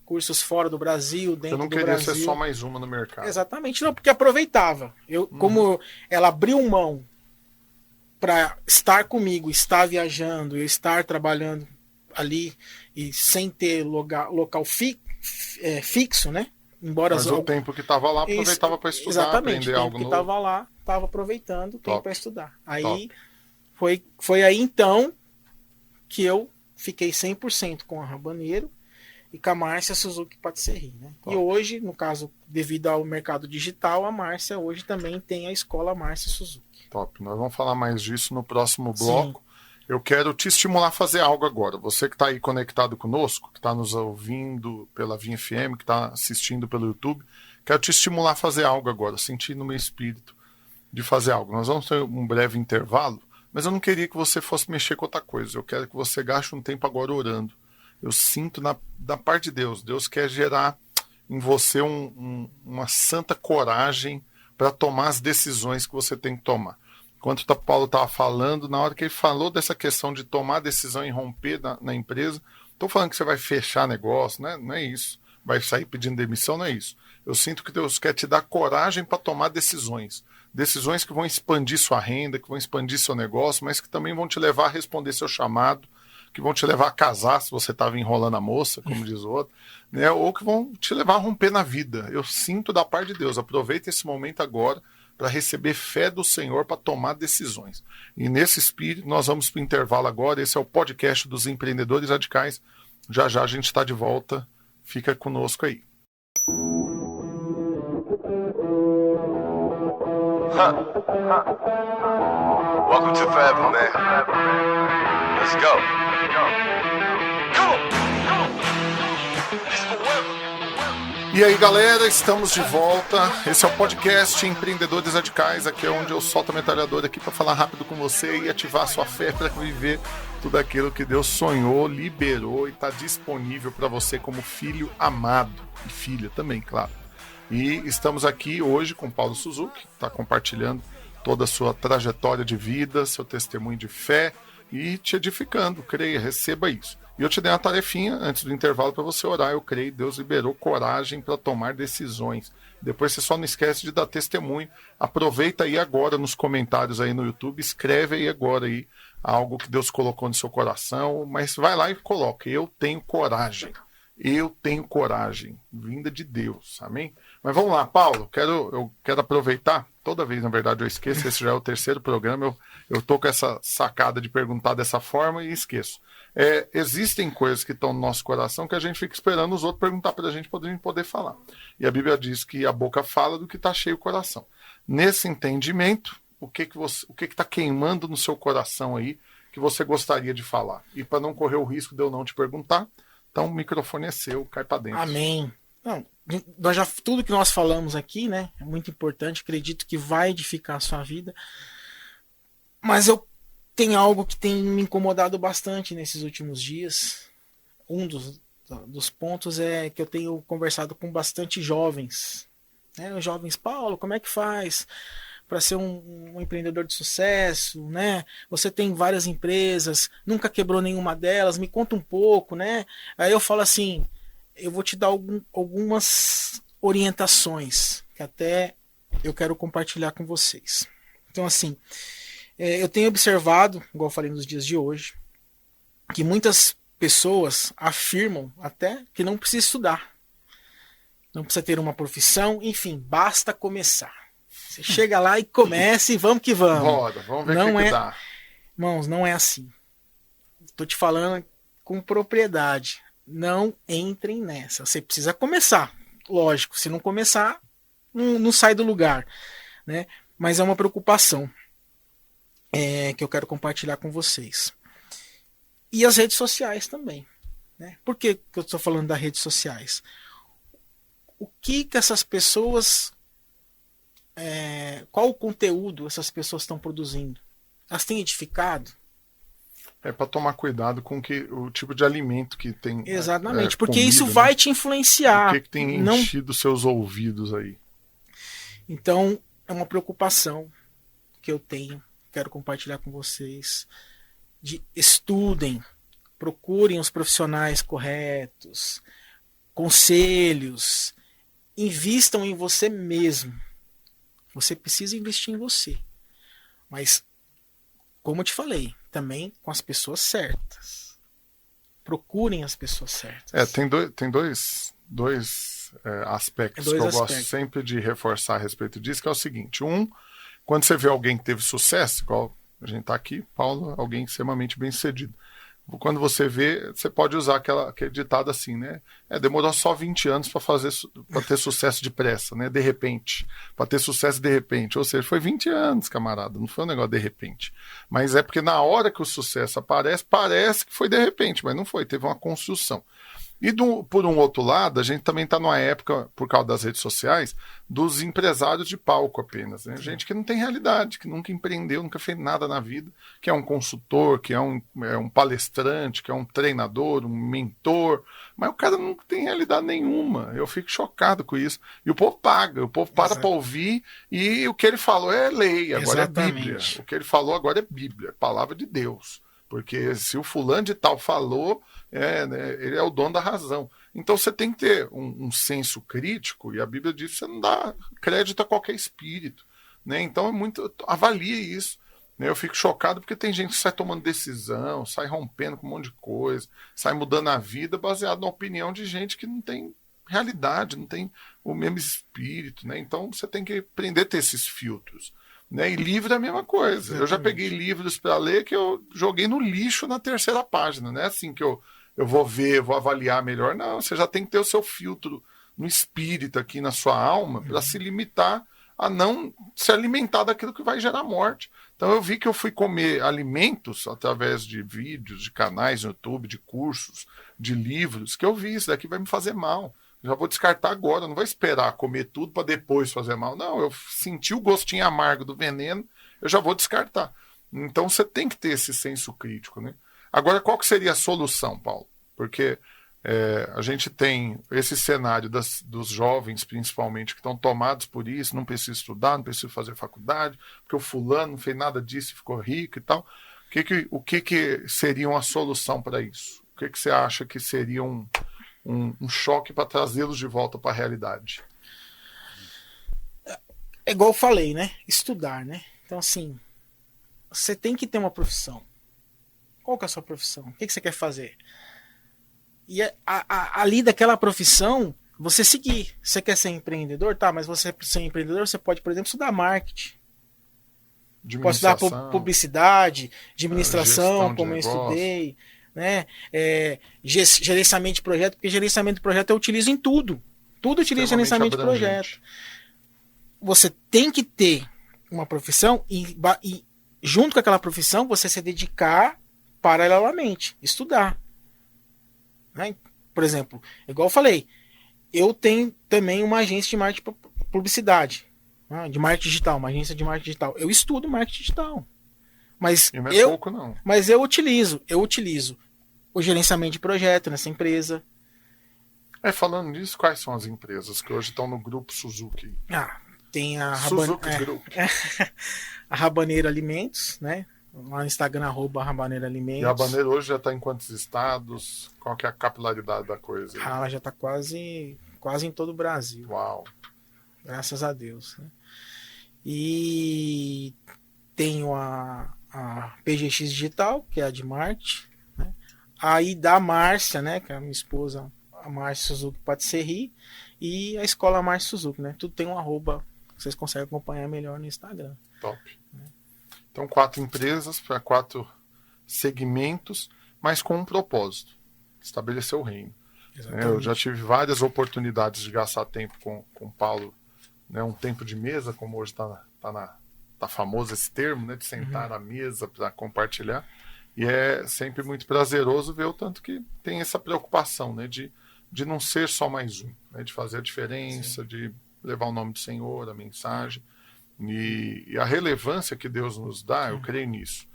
Cursos fora do Brasil, dentro do Brasil. Eu não queria ser só mais uma no mercado. Exatamente, não, porque aproveitava. Como ela abriu mão para estar comigo, estar viajando, eu estar trabalhando ali e sem ter local fixo, né? Embora mas o tempo que estava lá aproveitava para estudar, aprender algo novo. O tempo que estava lá, estava aproveitando o tempo para estudar. Aí foi aí então que eu fiquei 100% com a Rabaneiro e com a Márcia Suzuki Patisserie, né? E hoje, no caso, devido ao mercado digital, a Márcia hoje também tem a escola Márcia Suzuki. Top. Nós vamos falar mais disso no próximo bloco. Sim. Eu quero te estimular a fazer algo agora. Você que está aí conectado conosco, que está nos ouvindo pela Vinha FM, que está assistindo pelo YouTube, quero te estimular a fazer algo agora, sentir no meu espírito de fazer algo. Nós vamos ter um breve intervalo, mas eu não queria que você fosse mexer com outra coisa. Eu quero que você gaste um tempo agora orando. Eu sinto da parte de Deus. Deus quer gerar em você uma santa coragem para tomar as decisões que você tem que tomar. Enquanto o Paulo estava falando, na hora que ele falou dessa questão de tomar decisão e romper na empresa, estou falando que você vai fechar negócio, né? Não é isso. Vai sair pedindo demissão, não é isso. Eu sinto que Deus quer te dar coragem para tomar decisões. Decisões que vão expandir sua renda, que vão expandir seu negócio, mas que também vão te levar a responder seu chamado, que vão te levar a casar se você estava enrolando a moça, como diz o outro, né? Ou que vão te levar a romper na vida. Eu sinto da parte de Deus. Aproveita esse momento agora para receber fé do Senhor para tomar decisões. E nesse espírito, nós vamos para o intervalo agora. Esse é o podcast dos Empreendedores Radicais. Já já a gente está de volta. Fica conosco aí. Welcome to Forever, man. Let's go. Come on. It's forever. E aí, galera, estamos de volta. Esse é o podcast Empreendedores Radicais. Aqui é onde eu solto a metralhadora aqui para falar rápido com você e ativar a sua fé para viver tudo aquilo que Deus sonhou, liberou e está disponível para você como filho amado e filha também, claro. E estamos aqui hoje com Paulo Suzuki, que está compartilhando toda a sua trajetória de vida, seu testemunho de fé e te edificando. Creia, receba isso. E eu te dei uma tarefinha antes do intervalo para você orar. Eu creio, Deus liberou coragem para tomar decisões. Depois você só não esquece de dar testemunho. Aproveita aí agora nos comentários aí no YouTube, escreve aí agora aí algo que Deus colocou no seu coração, mas vai lá e coloca: eu tenho coragem. Eu tenho coragem, vinda de Deus, amém? Mas vamos lá, Paulo, eu quero aproveitar, toda vez, na verdade, eu esqueço, esse já é o terceiro programa, eu tô com essa sacada de perguntar dessa forma e esqueço. Existem coisas que estão no nosso coração que a gente fica esperando os outros perguntar para a gente poder falar. E a Bíblia diz que a boca fala do que está cheio o coração. Nesse entendimento, o que está queimando no seu coração aí que você gostaria de falar? E para não correr o risco de eu não te perguntar, então o microfone é seu, cai para dentro. Amém. Não, tudo que nós falamos aqui, né, é muito importante, acredito que vai edificar a sua vida. Mas tem algo que tem me incomodado bastante nesses últimos dias. Um dos pontos é que eu tenho conversado com bastante jovens. Os jovens: Paulo, como é que faz para ser um empreendedor de sucesso, né? Você tem várias empresas, nunca quebrou nenhuma delas, me conta um pouco, né? Aí eu falo assim: eu vou te dar algumas orientações que até eu quero compartilhar com vocês. Então, assim, eu tenho observado, igual eu falei nos dias de hoje, que muitas pessoas afirmam até que não precisa estudar, não precisa ter uma profissão, enfim, basta começar. Você chega lá e começa e vamos que vamos. Roda, vamos ver o que dá. Irmãos, não é assim. Estou te falando com propriedade. Não entrem nessa. Você precisa começar. Lógico, se não começar, não sai do lugar, né? Mas é uma preocupação que eu quero compartilhar com vocês. E as redes sociais também, né? Por que eu estou falando das redes sociais? O que essas pessoas... qual o conteúdo essas pessoas estão produzindo? Elas têm edificado? É para tomar cuidado com o tipo de alimento que tem. Exatamente, porque comida, isso vai te influenciar. O que tem enchido seus ouvidos aí? Então, é uma preocupação que eu tenho, quero compartilhar com vocês. Estudem, procurem os profissionais corretos, conselhos, invistam em você mesmo. Você precisa investir em você. Mas, como eu te falei, também com as pessoas certas. Procurem as pessoas certas. Tem dois aspectos que eu gosto sempre de reforçar a respeito disso, que é o seguinte: quando você vê alguém que teve sucesso, igual a gente está aqui, Paulo, alguém extremamente bem-sucedido. Quando você vê, você pode usar aquele ditado assim, né? Demorou só 20 anos para ter sucesso depressa, né? De repente. Para ter sucesso de repente. Ou seja, foi 20 anos, camarada. Não foi um negócio de repente. Mas é porque na hora que o sucesso aparece, parece que foi de repente, mas não foi. Teve uma construção. E por um outro lado, a gente também está numa época, por causa das redes sociais, dos empresários de palco apenas. Né? Gente que não tem realidade, que nunca empreendeu, nunca fez nada na vida, que é um consultor, que é um palestrante, que é um treinador, um mentor, mas o cara não tem realidade nenhuma. Eu fico chocado com isso. E o povo paga, o povo para ouvir, e o que ele falou é lei, agora é Bíblia. O que ele falou agora é Bíblia, palavra de Deus. Porque se o fulano de tal falou, né, ele é o dono da razão. Então você tem que ter um senso crítico, e a Bíblia diz que você não dá crédito a qualquer espírito. Né? Então avalie isso. Né? Eu fico chocado porque tem gente que sai tomando decisão, sai rompendo com um monte de coisa, sai mudando a vida baseado na opinião de gente que não tem realidade, não tem o mesmo espírito. Né? Então você tem que aprender a ter esses filtros. Né? E livro é a mesma coisa. Exatamente. Eu já peguei livros para ler que eu joguei no lixo na terceira página. Não é assim que eu vou ver, vou avaliar melhor. Não, você já tem que ter o seu filtro no espírito aqui na sua alma para se limitar a não se alimentar daquilo que vai gerar morte. Então eu vi que eu fui comer alimentos através de vídeos, de canais no YouTube, de cursos, de livros, que eu vi, isso daqui vai me fazer mal. Já vou descartar agora, não vou esperar comer tudo para depois fazer mal. Não, eu senti o gostinho amargo do veneno, eu já vou descartar. Então você tem que ter esse senso crítico, né? Agora, qual que seria a solução, Paulo? Porque a gente tem esse cenário dos jovens, principalmente, que estão tomados por isso, não precisa estudar, não precisa fazer faculdade, porque o fulano não fez nada disso e ficou rico e tal. O que seria uma solução para isso? O que você acha que seria um choque para trazê-los de volta para a realidade? É igual eu falei, né? Estudar, né? Então, assim, você tem que ter uma profissão. Qual que é a sua profissão? O que você quer fazer? E ali daquela profissão, você seguir. Você quer ser empreendedor? Tá, mas você ser empreendedor, você pode, por exemplo, estudar marketing. Pode estudar publicidade, administração, como eu estudei, né? Gerenciamento de projeto, porque gerenciamento de projeto eu utilizo em tudo. Tudo eu utilizo gerenciamento de projeto. Você tem que ter uma profissão e junto com aquela profissão, você se dedicar paralelamente, estudar. Né? Por exemplo, igual eu falei, eu tenho também uma agência de marketing publicidade, né? De marketing digital, uma agência de marketing digital. Eu estudo marketing digital. Mas não é pouco, não. Mas eu utilizo o gerenciamento de projeto nessa empresa. Falando nisso, quais são as empresas que hoje estão no grupo Suzuki? Tem a a Rabaneiro Alimentos, né? Lá no Instagram, @Rabaneiro Alimentos. E a Rabaneiro hoje já está em quantos estados? Qual que é a capilaridade da coisa? Ela já está quase em todo o Brasil. Uau! Graças a Deus. Né? E tenho a PGX Digital, que é a de marketing. Né? Aí da Márcia, né? Que é a minha esposa, a Márcia Suzuki Patisserie. E a Escola Márcia Suzuki, né? Tudo tem um @, vocês conseguem acompanhar melhor no Instagram. Top. Então, 4 empresas para 4 segmentos, mas com um propósito: estabelecer o reino. Eu já tive várias oportunidades de gastar tempo com o Paulo, né, um tempo de mesa, como hoje tá famoso esse termo, né, de sentar à mesa para compartilhar. E é sempre muito prazeroso ver o tanto que tem essa preocupação, né, de não ser só mais um, né, de fazer a diferença, de levar o nome do Senhor, a mensagem. E a relevância que Deus nos dá, eu creio nisso.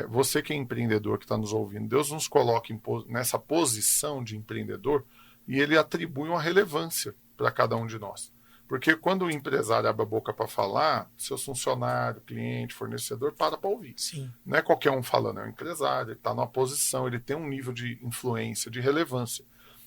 Você que é empreendedor, que está nos ouvindo, Deus nos coloca nessa posição de empreendedor e Ele atribui uma relevância para cada um de nós. Porque quando o empresário abre a boca para falar, seus funcionários, cliente, fornecedor, para ouvir. Sim. Não é qualquer um falando, é um empresário, ele está numa posição, ele tem um nível de influência, de relevância.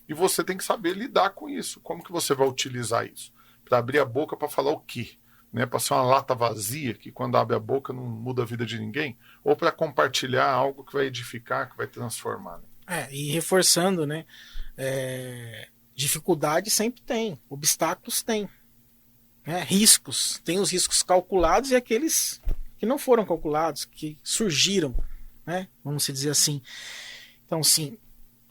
E você tem que saber lidar com isso. Como que você vai utilizar isso? Para abrir a boca para falar o quê? Né, para ser uma lata vazia, que quando abre a boca não muda a vida de ninguém, ou para compartilhar algo que vai edificar, que vai transformar. Né? E reforçando, né, dificuldade sempre tem, obstáculos tem, né, riscos, tem os riscos calculados e aqueles que não foram calculados, que surgiram, né, vamos dizer assim. Então, sim,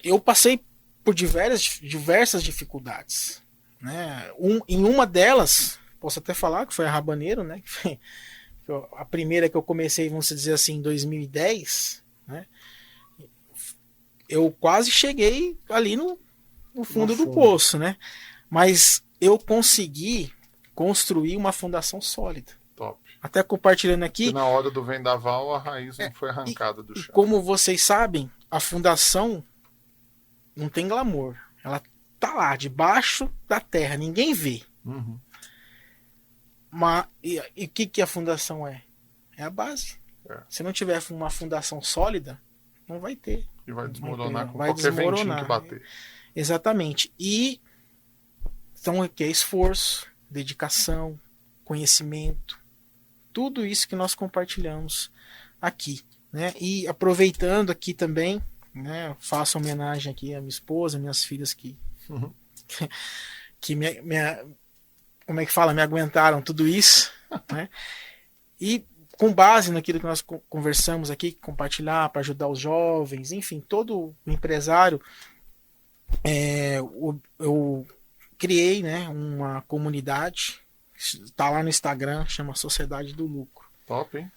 eu passei por diversas dificuldades, né, em uma delas posso até falar que foi a Rabaneiro, né? Que foi a primeira que eu comecei, vamos dizer assim, em 2010, né? Eu quase cheguei ali no fundo do poço, né? Mas eu consegui construir uma fundação sólida. Top. Até compartilhando aqui. E na hora do vendaval, a raiz não foi arrancada do chão. Como vocês sabem, a fundação não tem glamour. Ela tá lá, debaixo da terra, ninguém vê. Uhum. E o que a fundação é? É a base. Se não tiver uma fundação sólida, não vai ter. E vai desmoronar com qualquer ventinho que bater. Exatamente. E então aqui é esforço, dedicação, conhecimento, tudo isso que nós compartilhamos aqui, né? E aproveitando aqui também, né, faço homenagem aqui à minha esposa, minhas filhas que como é que fala, me aguentaram tudo isso, né? E com base naquilo que nós conversamos aqui, compartilhar para ajudar os jovens, enfim, todo empresário, eu criei, né, uma comunidade que Tá lá no Instagram, chama Sociedade do Lucro. Top, hein?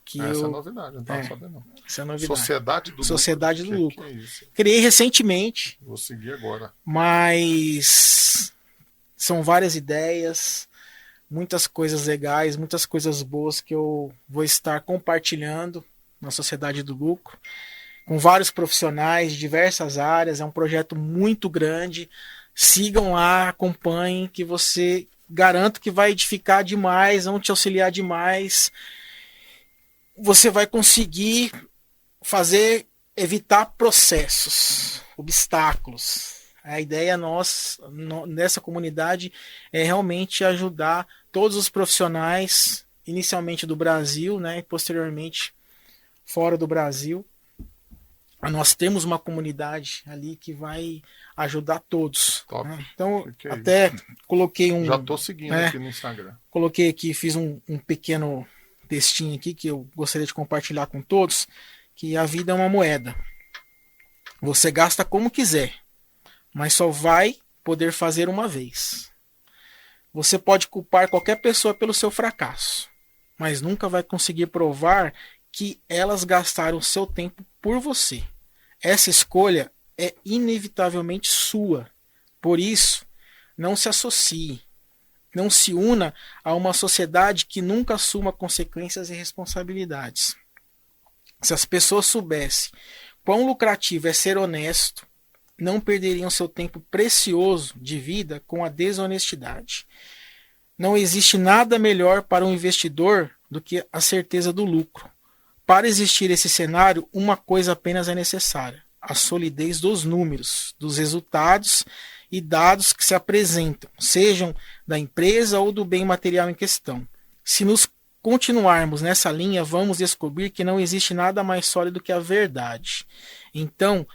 Que Essa é eu, novidade, não tava sabendo não. essa é a novidade. Sociedade do Lucro. Lucro. Que é isso? Criei recentemente, Vou seguir agora. mas são várias ideias, muitas coisas legais, muitas coisas boas que eu vou estar compartilhando na Sociedade do Lucro, com vários profissionais de diversas áreas. É um projeto muito grande. Sigam lá, acompanhem, que você garanto que vai edificar demais, vão te auxiliar demais. Você vai conseguir evitar processos, obstáculos. A ideia nossa, nessa comunidade, é realmente ajudar todos os profissionais, inicialmente do Brasil, né, e posteriormente fora do Brasil. Nós temos uma comunidade ali que vai ajudar todos. Top. Né? Então, Que até coloquei um... Já tô seguindo aqui no Instagram. Coloquei aqui, fiz um pequeno textinho aqui que eu gostaria de compartilhar com todos, que a vida é uma moeda. Você gasta como quiser, mas só vai poder fazer uma vez. Você pode culpar qualquer pessoa pelo seu fracasso, mas nunca vai conseguir provar que elas gastaram seu tempo por você. Essa escolha é inevitavelmente sua. Por isso, não se associe. Não se una a uma sociedade que nunca assuma consequências e responsabilidades. Se as pessoas soubessem quão lucrativo é ser honesto, não perderiam seu tempo precioso de vida com a desonestidade. Não existe nada melhor para um investidor do que a certeza do lucro. Para existir esse cenário, uma coisa apenas é necessária: a solidez dos números, dos resultados e dados que se apresentam, sejam da empresa ou do bem material em questão. Se nos continuarmos nessa linha, vamos descobrir que não existe nada mais sólido que a verdade. Então,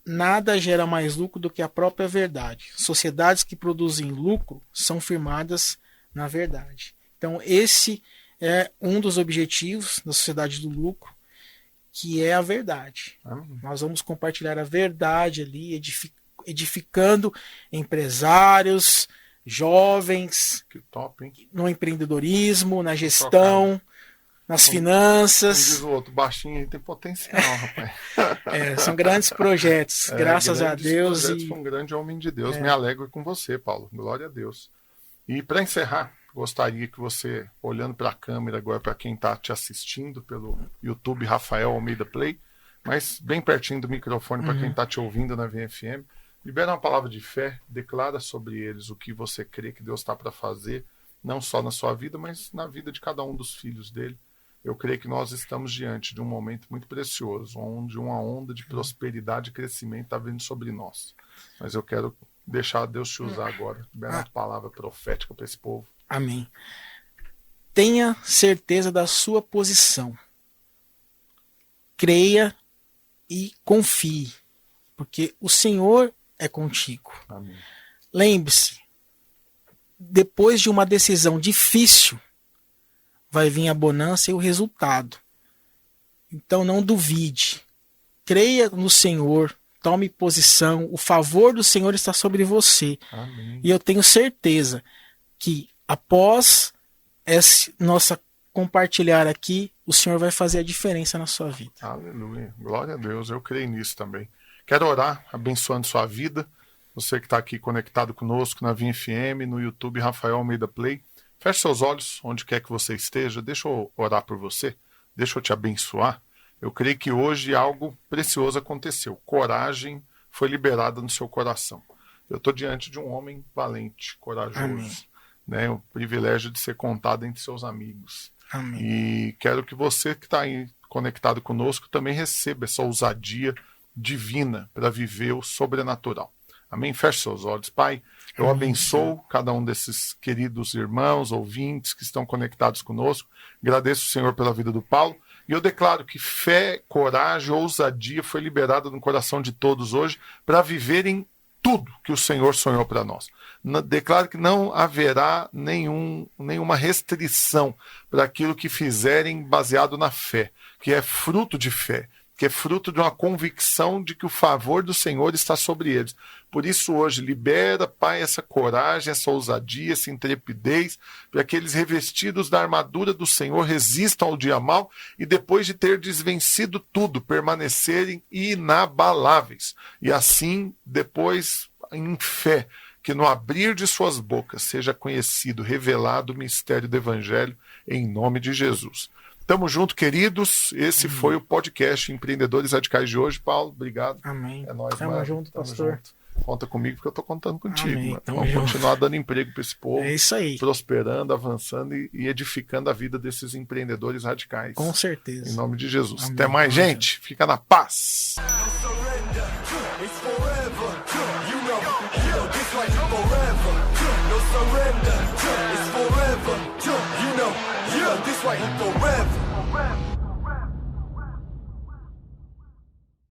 nada gera mais lucro do que a própria verdade. Sociedades que produzem lucro são firmadas na verdade. Então, esse é um dos objetivos da Sociedade do Lucro, que é a verdade. Nós vamos compartilhar a verdade ali, edificando empresários, jovens, que top, hein? No empreendedorismo, na gestão, nas finanças. Como diz o outro, baixinho tem potencial, rapaz. São grandes projetos, graças a Deus. Foi um grande homem de Deus. Me alegro com você, Paulo. Glória a Deus. E para encerrar, gostaria que você, olhando para a câmera agora, para quem está te assistindo pelo YouTube, Rafael Almeida Play, mas bem pertinho do microfone para quem está te ouvindo na VFM, libera uma palavra de fé, declara sobre eles o que você crê que Deus está para fazer, não só na sua vida, mas na vida de cada um dos filhos dele. Eu creio que nós estamos diante de um momento muito precioso, onde uma onda de prosperidade e crescimento está vindo sobre nós. Mas eu quero deixar Deus te usar agora, libera uma palavra profética para esse povo. Amém. Tenha certeza da sua posição. Creia e confie, porque o Senhor é contigo. Amém. Lembre-se, depois de uma decisão difícil, vai vir a bonança e o resultado. Então não duvide. Creia no Senhor, tome posição, o favor do Senhor está sobre você. Amém. E eu tenho certeza que após esse nossa compartilhar aqui, o Senhor vai fazer a diferença na sua vida. Aleluia. Glória a Deus. Eu creio nisso também. Quero orar, abençoando sua vida. Você que está aqui conectado conosco na VFM, no YouTube Rafael Almeida Play. Feche seus olhos, onde quer que você esteja. Deixa eu orar por você. Deixa eu te abençoar. Eu creio que hoje algo precioso aconteceu. Coragem foi liberada no seu coração. Eu estou diante de um homem valente, corajoso. Amém. Né, o privilégio de ser contado entre seus amigos. Amém. E quero que você que está aí conectado conosco também receba essa ousadia divina para viver o sobrenatural. Amém? Feche seus olhos. Pai, eu abençoo cada um desses queridos irmãos, ouvintes que estão conectados conosco. Agradeço o Senhor pela vida do Paulo. E eu declaro que fé, coragem, ousadia foi liberada no coração de todos hoje para viverem tudo que o Senhor sonhou para nós. Declaro que não haverá nenhuma restrição para aquilo que fizerem baseado na fé, que é fruto de fé, que é fruto de uma convicção de que o favor do Senhor está sobre eles. Por isso hoje, libera, Pai, essa coragem, essa ousadia, essa intrepidez, para que eles, revestidos da armadura do Senhor, resistam ao dia mau e depois de ter desvencido tudo, permanecerem inabaláveis. E assim, depois, em fé, que no abrir de suas bocas seja conhecido, revelado o mistério do Evangelho, em nome de Jesus. Tamo junto, queridos. Esse foi o podcast Empreendedores Radicais de hoje. Paulo, obrigado. Amém. É nóis, Tamo mano. junto, Tamo pastor. junto. Conta comigo porque eu tô contando contigo. Amém. Mano. Tamo Vamos junto. continuar dando emprego para esse povo. É isso aí. Prosperando, avançando e edificando a vida desses empreendedores radicais. Com certeza. Em nome de Jesus. Amém. Até mais, Amém. gente. Fica na paz. No surrender. It's